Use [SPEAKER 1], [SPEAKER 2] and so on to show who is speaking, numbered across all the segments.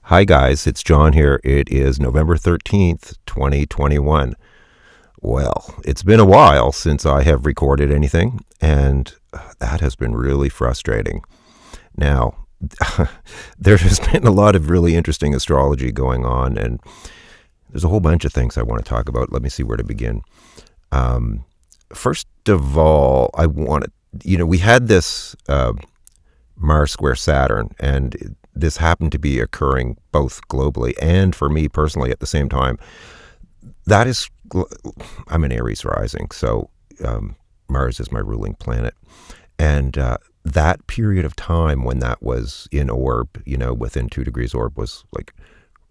[SPEAKER 1] Hi guys, it's John here. It is November 13th, 2021. Well, it's been a while since I have recorded anything, and that has been really frustrating. Now, there has been a lot of really interesting astrology going on, and there's a whole bunch of things I want to talk about. Let me see where to begin. First of all, we had this Mars square Saturn, and this happened to be occurring both globally and for me personally at the same time. I'm an Aries rising, so Mars is my ruling planet. And that period of time when that was in orb, within 2 degrees orb, was like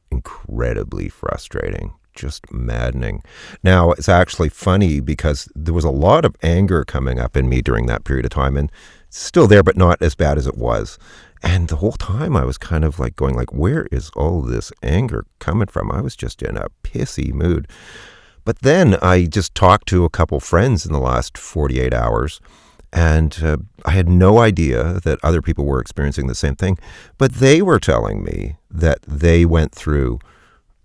[SPEAKER 1] incredibly frustrating, just maddening. Now, it's actually funny because there was a lot of anger coming up in me during that period of time, and it's still there, but not as bad as it was. And the whole time I was kind of like going like, where is all this anger coming from? I was just in a pissy mood. But then I just talked to a couple friends in the last 48 hours, and I had no idea that other people were experiencing the same thing. But they were telling me that they went through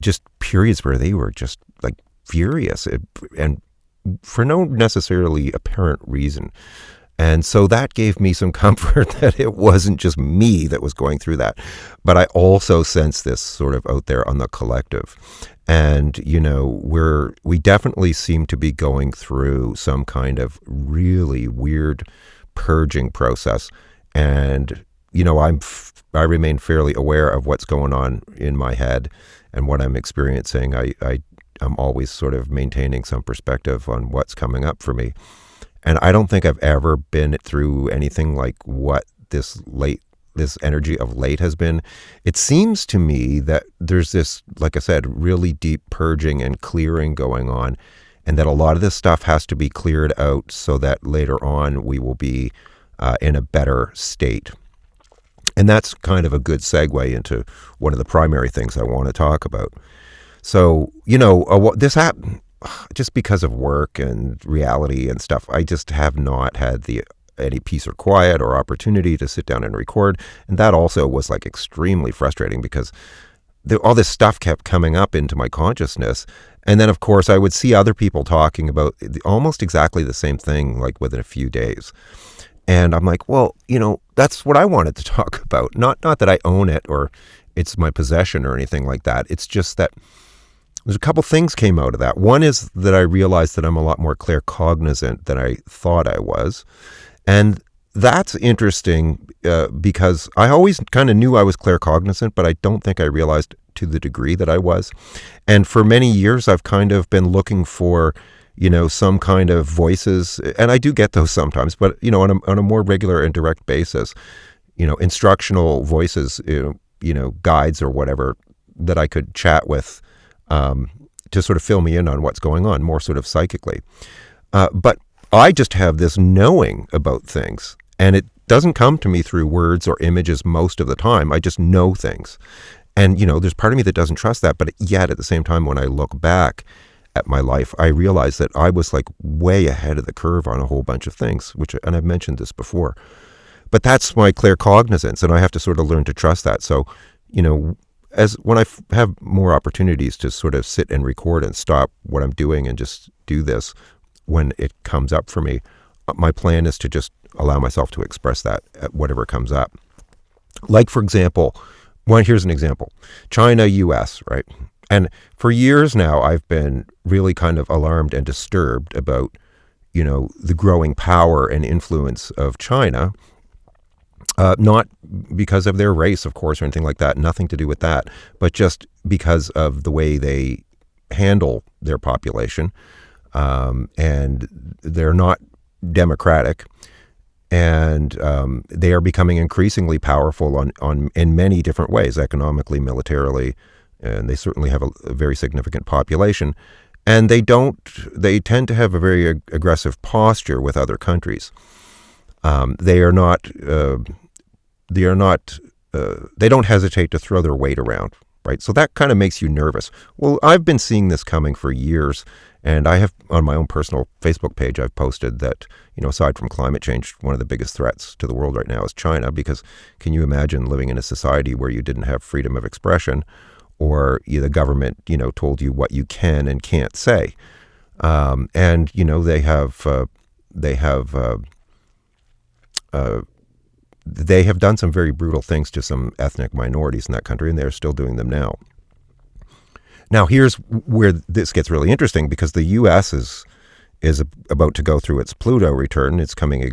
[SPEAKER 1] just periods where they were just like furious and for no necessarily apparent reason. And so that gave me some comfort that it wasn't just me that was going through that. But I also sense this sort of out there on the collective. And, we definitely seem to be going through some kind of really weird purging process. And, I remain fairly aware of what's going on in my head and what I'm experiencing. I'm always sort of maintaining some perspective on what's coming up for me. And I don't think I've ever been through anything like what this energy of late has been. It seems to me that there's this, like I said, really deep purging and clearing going on, and that a lot of this stuff has to be cleared out so that later on we will be in a better state. And that's kind of a good segue into one of the primary things I want to talk about. So, this happened. Just because of work and reality and stuff, I just have not had any peace or quiet or opportunity to sit down and record. And that also was like extremely frustrating because all this stuff kept coming up into my consciousness. And then, of course, I would see other people talking about almost exactly the same thing, like within a few days. And I'm like, well, that's what I wanted to talk about. Not that I own it or it's my possession or anything like that. It's just that there's a couple things came out of that. One is that I realized that I'm a lot more claircognizant than I thought I was. And that's interesting because I always kind of knew I was claircognizant, but I don't think I realized to the degree that I was. And for many years, I've kind of been looking for, some kind of voices. And I do get those sometimes, but, on a more regular and direct basis, instructional voices, guides or whatever that I could chat with to sort of fill me in on what's going on, more sort of psychically. But I just have this knowing about things, and it doesn't come to me through words or images most of the time. I just know things. And, there's part of me that doesn't trust that, but yet at the same time, when I look back at my life, I realize that I was like way ahead of the curve on a whole bunch of things, and I've mentioned this before. But that's my claircognizance, and I have to sort of learn to trust that. So, as when I have more opportunities to sort of sit and record and stop what I'm doing and just do this when it comes up for me, my plan is to just allow myself to express that at whatever comes up. Like, for example, here's an example. China, US, right? And for years now, I've been really kind of alarmed and disturbed about, the growing power and influence of China. Not because of their race, of course, or anything like that, nothing to do with that, but just because of the way they handle their population. And they're not democratic, and they are becoming increasingly powerful in many different ways, economically, militarily, and they certainly have a very significant population. And they tend to have a very aggressive posture with other countries. They don't hesitate to throw their weight around, right? So that kind of makes you nervous. Well, I've been seeing this coming for years, and I have on my own personal Facebook page, I've posted that, aside from climate change, one of the biggest threats to the world right now is China, because can you imagine living in a society where you didn't have freedom of expression, or the government, told you what you can and can't say? And they have done some very brutal things to some ethnic minorities in that country, and they're still doing them now. Now, here's where this gets really interesting, because the U.S. is about to go through its Pluto return. It's coming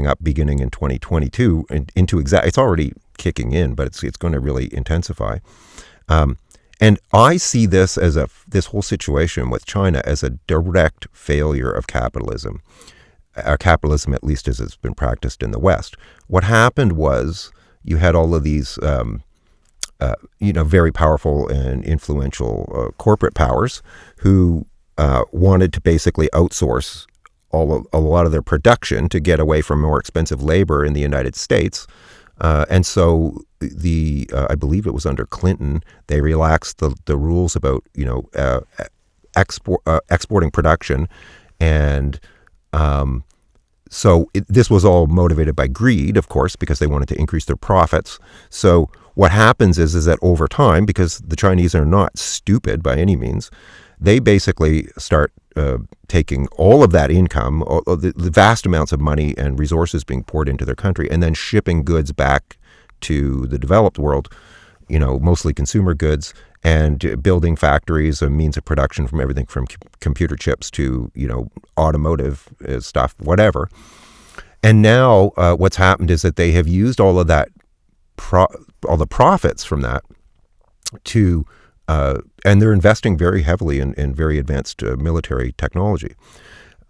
[SPEAKER 1] up beginning in 2022 it's already kicking in, but it's going to really intensify. And I see this this whole situation with China as a direct failure of capitalism. Capitalism, at least as it's been practiced in the West. What happened was you had all of these, very powerful and influential corporate powers who wanted to basically outsource a lot of their production to get away from more expensive labor in the United States. And so I believe it was under Clinton, they relaxed the rules about exporting production, and so this was all motivated by greed, of course, because they wanted to increase their profits. So what happens is that over time, because the Chinese are not stupid by any means, they basically start taking all of that income, the vast amounts of money and resources being poured into their country, and then shipping goods back to the developed world, mostly consumer goods, and building factories, a means of production from everything from computer chips to, automotive stuff, whatever. And now what's happened is that they have used all of that, all the profits from that to, and they're investing very heavily in very advanced military technology.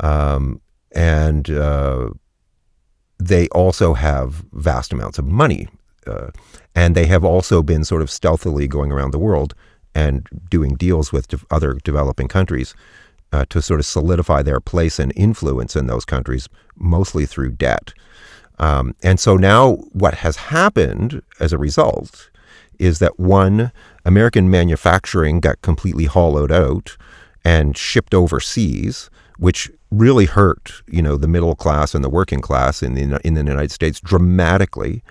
[SPEAKER 1] And they also have vast amounts of money. And they have also been sort of stealthily going around the world and doing deals with other developing countries to sort of solidify their place and influence in those countries, mostly through debt. And so now what has happened as a result is that, one, American manufacturing got completely hollowed out and shipped overseas, which really hurt, the middle class and the working class in the United States dramatically.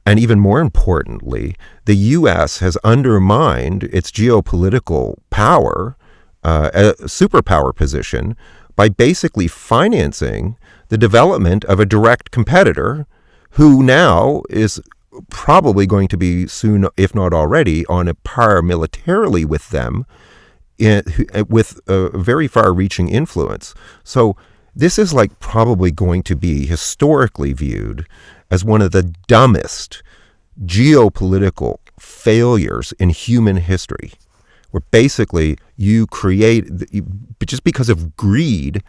[SPEAKER 1] And even more importantly, the U.S. has undermined its geopolitical power, a superpower position, by basically financing the development of a direct competitor who now is probably going to be soon, if not already, on a par militarily with them, with a very far-reaching influence. So this is probably going to be historically viewed as one of the dumbest geopolitical failures in human history, where basically you create, just because of greed,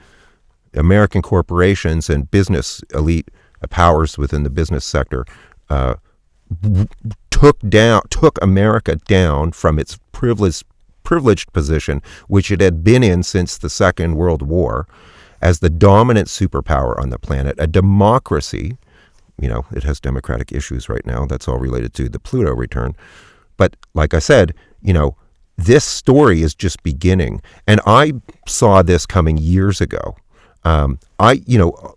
[SPEAKER 1] American corporations and business elite powers within the business sector took America down from its privileged position, which it had been in since the Second World War, as the dominant superpower on the planet, a democracy. It has democratic issues right now. That's all related to the Pluto return. But like I said, this story is just beginning. And I saw this coming years ago.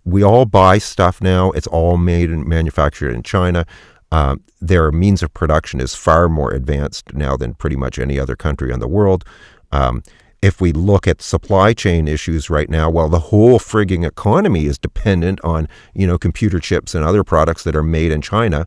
[SPEAKER 1] We all buy stuff now. It's all made and manufactured in China. Their means of production is far more advanced now than pretty much any other country in the world. If we look at supply chain issues right now, well, the whole frigging economy is dependent on, computer chips and other products that are made in China.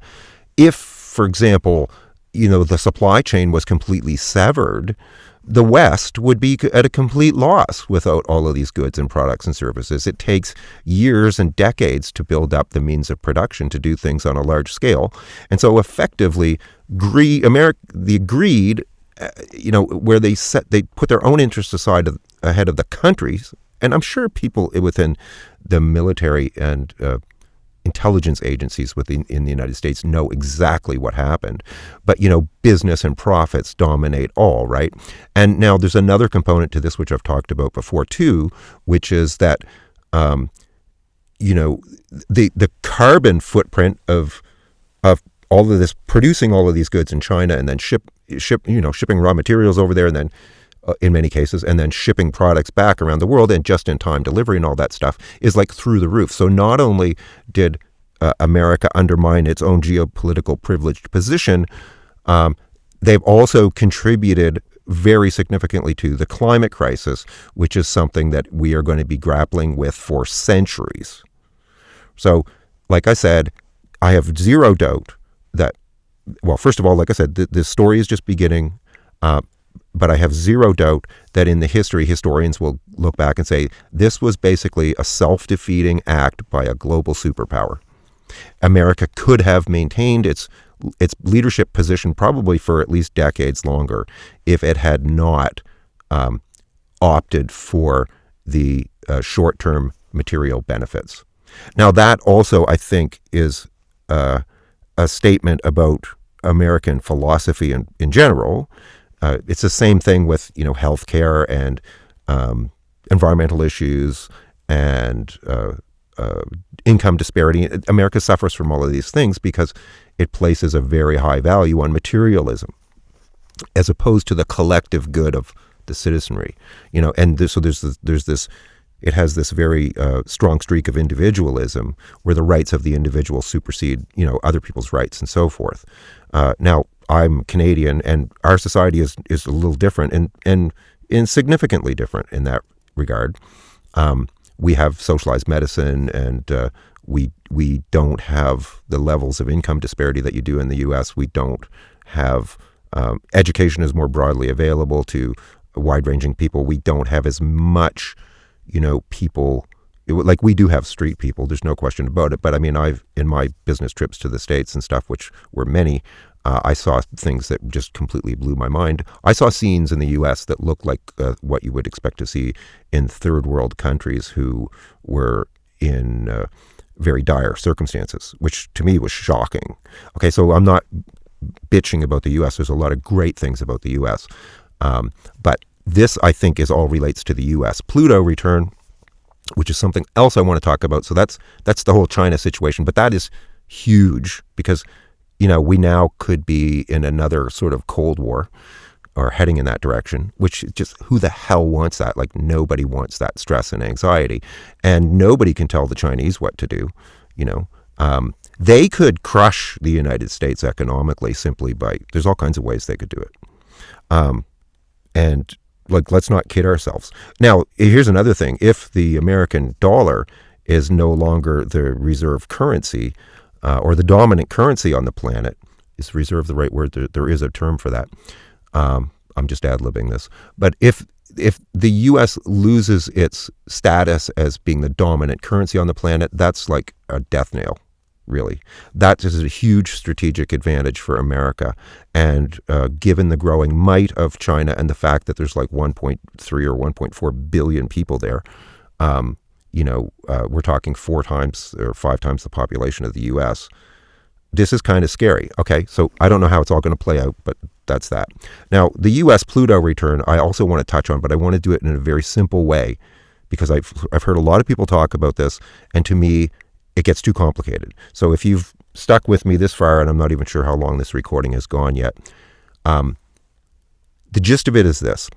[SPEAKER 1] If, for example, the supply chain was completely severed, the West would be at a complete loss without all of these goods and products and services. It takes years and decades to build up the means of production to do things on a large scale. And so effectively, the greed, where they put their own interests aside ahead of the countries, and I'm sure people within the military and intelligence agencies in the United States know exactly what happened. But, business and profits dominate all, right? And now there's another component to this, which I've talked about before too, which is that, the carbon footprint of all of this, producing all of these goods in China and then shipping raw materials over there, and then in many cases, and then shipping products back around the world, and just-in-time delivery and all that stuff is like through the roof. So not only did America undermine its own geopolitical privileged position, they've also contributed very significantly to the climate crisis, which is something that we are going to be grappling with for centuries. So, like I said, I have zero doubt that, well, first of all, like I said, this story is just beginning. But I have zero doubt that in the history, historians will look back and say, this was basically a self-defeating act by a global superpower. America could have maintained its leadership position probably for at least decades longer if it had not opted for the short-term material benefits. Now, that also, I think, is a statement about American philosophy in general. It's the same thing with, healthcare and environmental issues and income disparity. America suffers from all of these things because it places a very high value on materialism, as opposed to the collective good of the citizenry. So there's this. It has this very strong streak of individualism, where the rights of the individual supersede, other people's rights and so forth. Now, I'm Canadian, and our society is a little different and significantly different in that regard. We have socialized medicine, and we don't have the levels of income disparity that you do in the U.S. We don't have education is more broadly available to wide-ranging people. We don't have as much, people. Like, we do have street people. There's no question about it. But I mean, in my business trips to the States and stuff, which were many, I saw things that just completely blew my mind. I saw scenes in the U.S. that looked like what you would expect to see in third world countries who were in very dire circumstances, which to me was shocking. Okay, so I'm not bitching about the U.S. There's a lot of great things about the U.S. But this, I think, all relates to the U.S. Pluto return, which is something else I want to talk about. So that's the whole China situation. But that is huge because, we now could be in another sort of Cold War or heading in that direction, which just, who the hell wants that? Like, nobody wants that stress and anxiety. And nobody can tell the Chinese what to do, They could crush the United States economically simply by, there's all kinds of ways they could do it. And let's not kid ourselves. Now, here's another thing. If the American dollar is no longer the reserve currency, or the dominant currency on the planet, is reserve the right word? There is a term for that. I'm just ad-libbing this. But if the U.S. loses its status as being the dominant currency on the planet, that's like a death nail, really. That is a huge strategic advantage for America. And given the growing might of China and the fact that there's like 1.3 or 1.4 billion people there, we're talking 4 times or 5 times the population of the U.S. This is kind of scary. Okay, so I don't know how it's all going to play out, but that's that. Now, the U.S. Pluto return, I also want to touch on, but I want to do it in a very simple way because I've heard a lot of people talk about this, and to me, it gets too complicated. So if you've stuck with me this far, and I'm not even sure how long this recording has gone yet, the gist of it is this.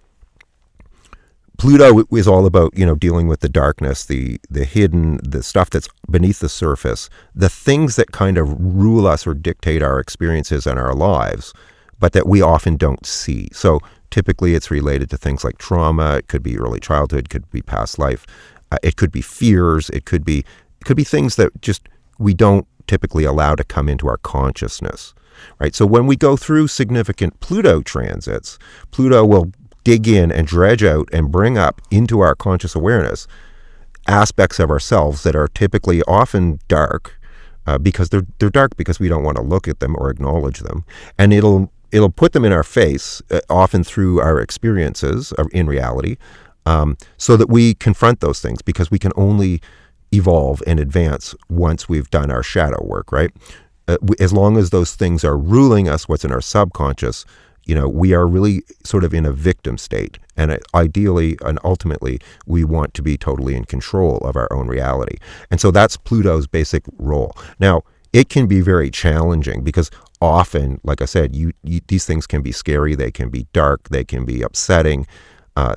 [SPEAKER 1] Pluto is all about, dealing with the darkness, the hidden, the stuff that's beneath the surface, the things that kind of rule us or dictate our experiences and our lives, but that we often don't see. So typically it's related to things like trauma. It could be early childhood, could be past life. It could be fears. It could be things that just we don't typically allow to come into our consciousness, right? So when we go through significant Pluto transits, Pluto will dig in and dredge out and bring up into our conscious awareness aspects of ourselves that are typically often dark because they're dark because we don't want to look at them or acknowledge them. And it'll put them in our face, often through our experiences in reality, so that we confront those things because we can only evolve and advance once we've done our shadow work, right? As long as those things are ruling us, what's in our subconscious, we are really sort of in a victim state. And ideally and ultimately, we want to be totally in control of our own reality. And so that's Pluto's basic role. Now, it can be very challenging because often, like I said, these things can be scary, they can be dark, they can be upsetting,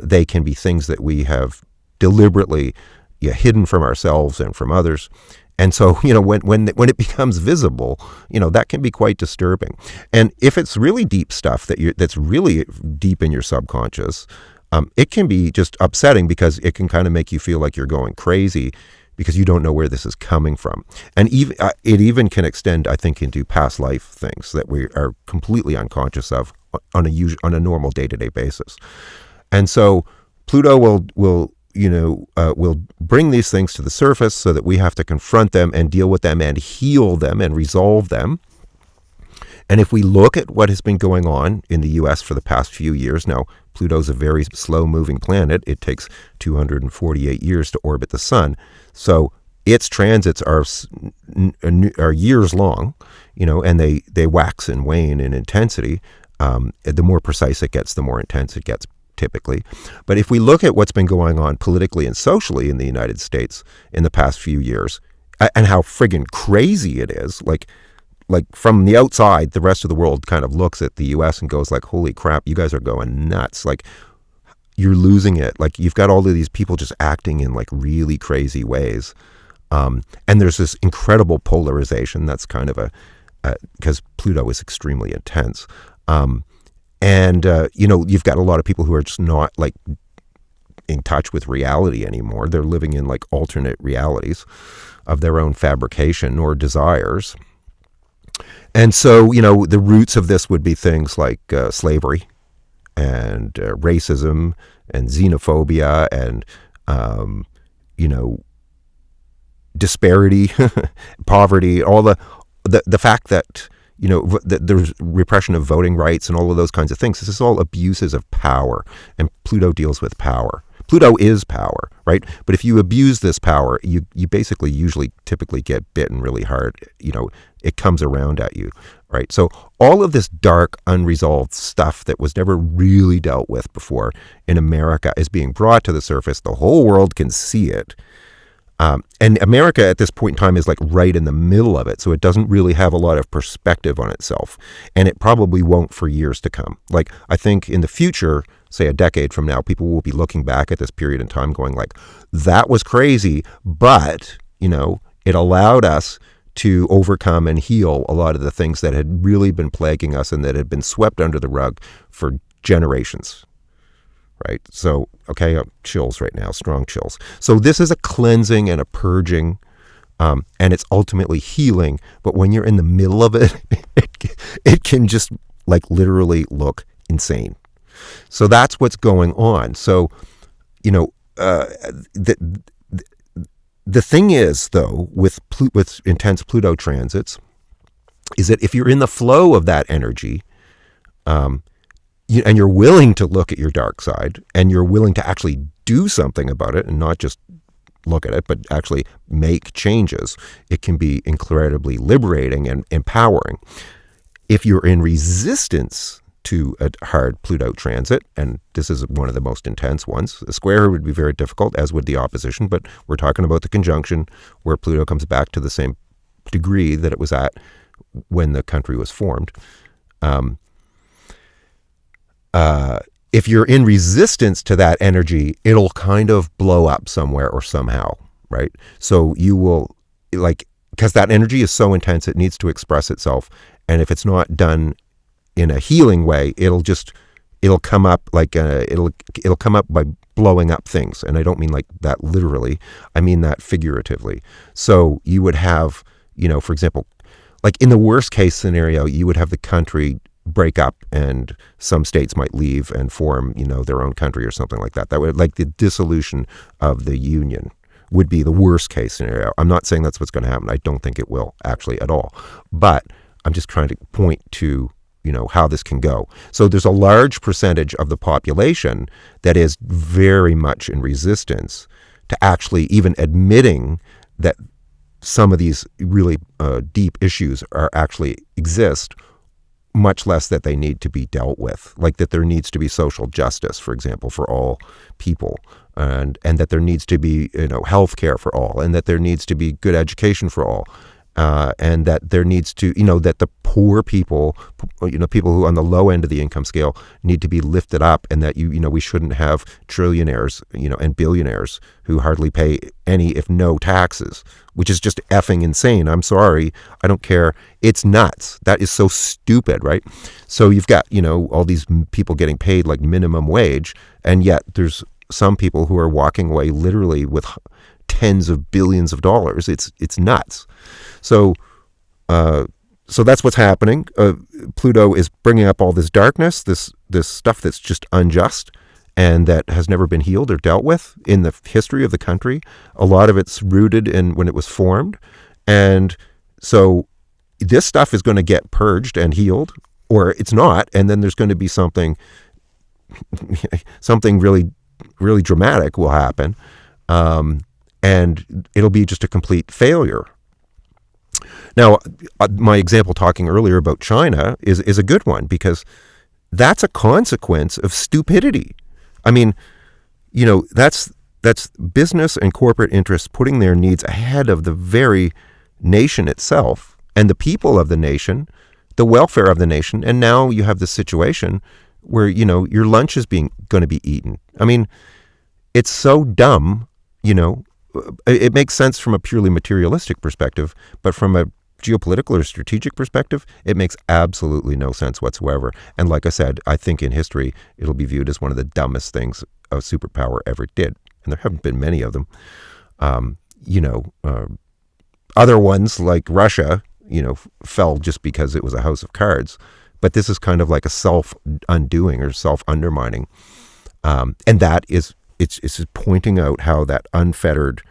[SPEAKER 1] they can be things that we have deliberately hidden from ourselves and from others. And so, when it becomes visible, that can be quite disturbing. And if it's really deep stuff that's really deep in your subconscious, it can be just upsetting because it can kind of make you feel like you're going crazy because you don't know where this is coming from. And it even can extend, I think, into past life things that we are completely unconscious of on a normal day-to-day basis. And so Pluto will bring these things to the surface so that we have to confront them and deal with them and heal them and resolve them. And if we look at what has been going on in the U.S. for the past few years, now Pluto's a very slow-moving planet. It takes 248 years to orbit the sun. So its transits are years long, and they wax and wane in intensity. The more precise it gets, the more intense it gets, typically. But if we look at what's been going on politically and socially in the United States in the past few years, and how friggin' crazy it is, like from the outside, the rest of the world kind of looks at the U.S. and goes like, holy crap, you guys are going nuts. Like, you're losing it. Like, you've got all of these people just acting in like really crazy ways. And there's this incredible polarization that's kind of because Pluto is extremely intense. You've got a lot of people who are just not like in touch with reality anymore. They're living in like alternate realities of their own fabrication or desires. And so, the roots of this would be things like slavery and racism and xenophobia and, disparity, poverty, all the fact that, there's repression of voting rights and all of those kinds of things. This is all abuses of power, and Pluto deals with power. Pluto is power, right? But if you abuse this power, you basically typically get bitten really hard. It comes around at you, right? So all of this dark, unresolved stuff that was never really dealt with before in America is being brought to the surface. The whole world can see it. And America at this point in time is like right in the middle of it. So it doesn't really have a lot of perspective on itself. And it probably won't for years to come. Like, I think in the future, say a decade from now, people will be looking back at this period in time going like, that was crazy, but, it allowed us to overcome and heal a lot of the things that had really been plaguing us and that had been swept under the rug for generations. Right? So, okay, chills right now, strong chills. So this is a cleansing and a purging, and it's ultimately healing. But when you're in the middle of it, it can just like literally look insane. So that's what's going on. So, the thing is, though, with intense Pluto transits, is that if you're in the flow of that energy, and you're willing to look at your dark side, and you're willing to actually do something about it, and not just look at it, but actually make changes, it can be incredibly liberating and empowering. If you're in resistance to a hard Pluto transit, and this is one of the most intense ones, a square would be very difficult, as would the opposition, but we're talking about the conjunction where Pluto comes back to the same degree that it was at when the country was formed. If you're in resistance to that energy, it'll kind of blow up somewhere or somehow, right? So you will, because that energy is so intense, it needs to express itself. And if it's not done in a healing way, it'll come up it'll come up by blowing up things. And I don't mean like that literally, I mean that figuratively. So you would have, for example, like in the worst case scenario, you would have the country break up and some states might leave and form, their own country or something like that. That would, like, the dissolution of the union would be the worst case scenario. I'm not saying that's what's going to happen. I don't think it will actually at all. But I'm just trying to point to, how this can go. So there's a large percentage of the population that is very much in resistance to actually even admitting that some of these really deep issues actually exist, much less that they need to be dealt with. Like that there needs to be social justice, for example, for all people, and that there needs to be, health care for all, and that there needs to be good education for all. and that there needs to, that the poor people, people who on the low end of the income scale need to be lifted up, and that we shouldn't have trillionaires, and billionaires who hardly pay any, if no, taxes, which is just effing insane. I'm sorry, I don't care. It's nuts. That is so stupid, right? So you've got, all these people getting paid like minimum wage, and yet there's some people who are walking away literally with tens of billions of dollars. It's nuts. So that's what's happening. Pluto is bringing up all this darkness, this stuff that's just unjust and that has never been healed or dealt with in the history of the country. A lot of it's rooted in when it was formed. And so this stuff is going to get purged and healed, or it's not. And then there's going to be something really, really dramatic will happen. And it'll be just a complete failure. Now, my example talking earlier about China is a good one, because that's a consequence of stupidity. I mean, that's business and corporate interests putting their needs ahead of the very nation itself and the people of the nation, the welfare of the nation. And now you have this situation where, your lunch is going to be eaten. I mean, it's so dumb, It makes sense from a purely materialistic perspective, but from a geopolitical or strategic perspective, it makes absolutely no sense whatsoever. And like I said, I think in history, it'll be viewed as one of the dumbest things a superpower ever did. And there haven't been many of them. Other ones like Russia, fell just because it was a house of cards. But this is kind of like a self-undoing or self-undermining. And that is, it's pointing out how that unfettered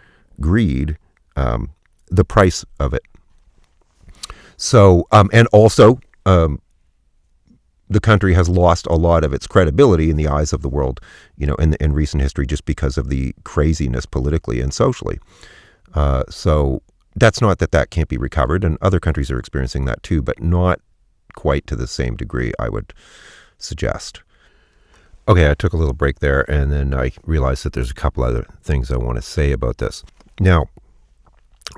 [SPEAKER 1] greed, the price of it. So, and also, the country has lost a lot of its credibility in the eyes of the world, in recent history, just because of the craziness politically and socially. So that's not that can't be recovered, and other countries are experiencing that too, but not quite to the same degree, I would suggest. Okay, I took a little break there, and then I realized that there's a couple other things I want to say about this. Now,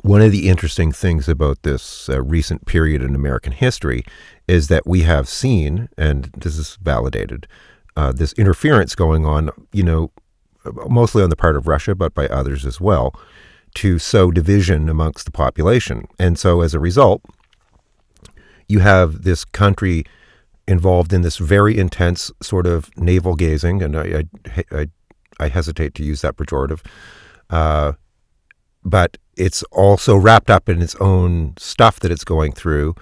[SPEAKER 1] one of the interesting things about this recent period in American history is that we have seen, and this is validated, this interference going on, mostly on the part of Russia, but by others as well, to sow division amongst the population. And so as a result, you have this country involved in this very intense sort of navel gazing, and I hesitate to use that pejorative, but it's also wrapped up in its own stuff that it's going through,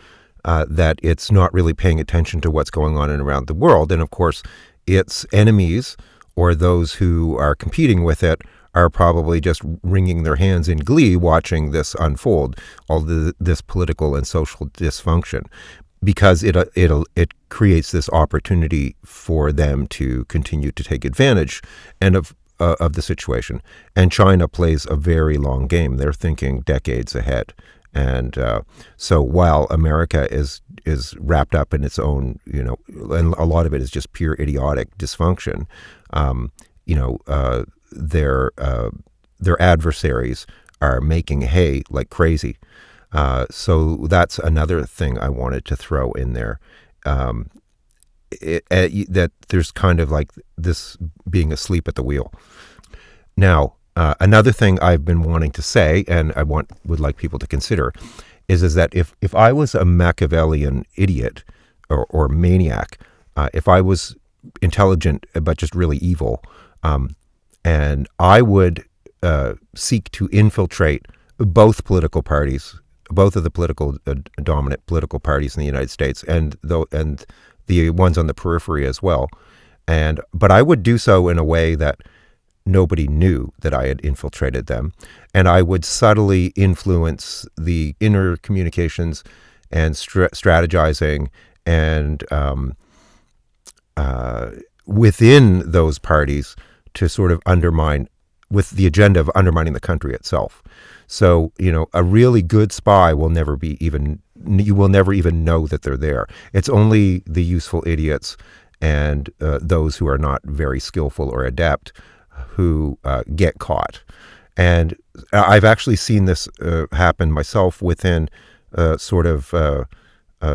[SPEAKER 1] that it's not really paying attention to what's going on around the world. And of course, its enemies, or those who are competing with it, are probably just wringing their hands in glee watching this unfold, this political and social dysfunction, because it creates this opportunity for them to continue to take advantage of the situation. And China plays a very long game. They're thinking decades ahead. And so while America is wrapped up in its own, and a lot of it is just pure idiotic dysfunction, their adversaries are making hay like crazy. So that's another thing I wanted to throw in there. That there's kind of like this being asleep at the wheel. Now, another thing I've been wanting to say, and would like people to consider, is that if I was a Machiavellian idiot or maniac, if I was intelligent but just really evil, and I would seek to infiltrate both political parties, both of the dominant political parties in the United States, and the ones on the periphery as well. But I would do so in a way that nobody knew that I had infiltrated them. And I would subtly influence the inner communications and strategizing and within those parties to sort of undermine, with the agenda of undermining the country itself. So, a really good spy you will never even know that they're there. It's only the useful idiots and those who are not very skillful or adept who get caught. And I've actually seen this happen myself within sort of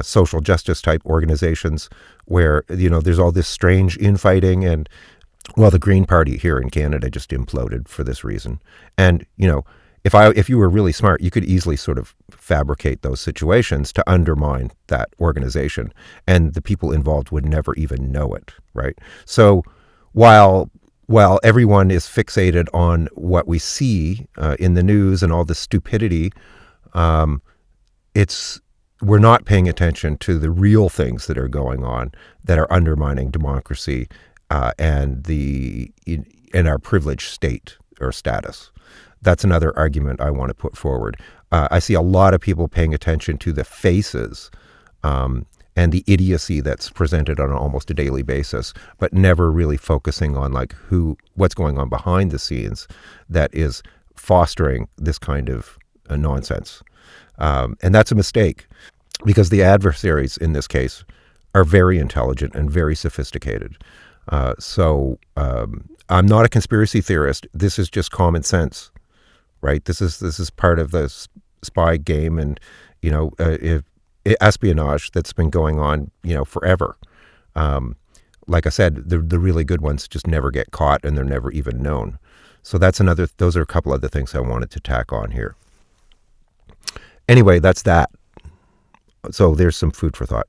[SPEAKER 1] social justice type organizations where, there's all this strange infighting. And well, the Green Party here in Canada just imploded for this reason. And, if you were really smart, you could easily sort of fabricate those situations to undermine that organization, and the people involved would never even know it, right? So while everyone is fixated on what we see in the news and all the stupidity, it's we're not paying attention to the real things that are going on that are undermining democracy and our privileged state or status. That's another argument I want to put forward. I see a lot of people paying attention to the faces and the idiocy that's presented on almost a daily basis, but never really focusing on what's going on behind the scenes that is fostering this kind of nonsense. And that's a mistake, because the adversaries in this case are very intelligent and very sophisticated. So I'm not a conspiracy theorist. This is just common sense, right? This is part of the spy game and espionage that's been going on forever. Like I said, the really good ones just never get caught and they're never even known. So those are a couple other things I wanted to tack on here. Anyway, that's that. So there's some food for thought.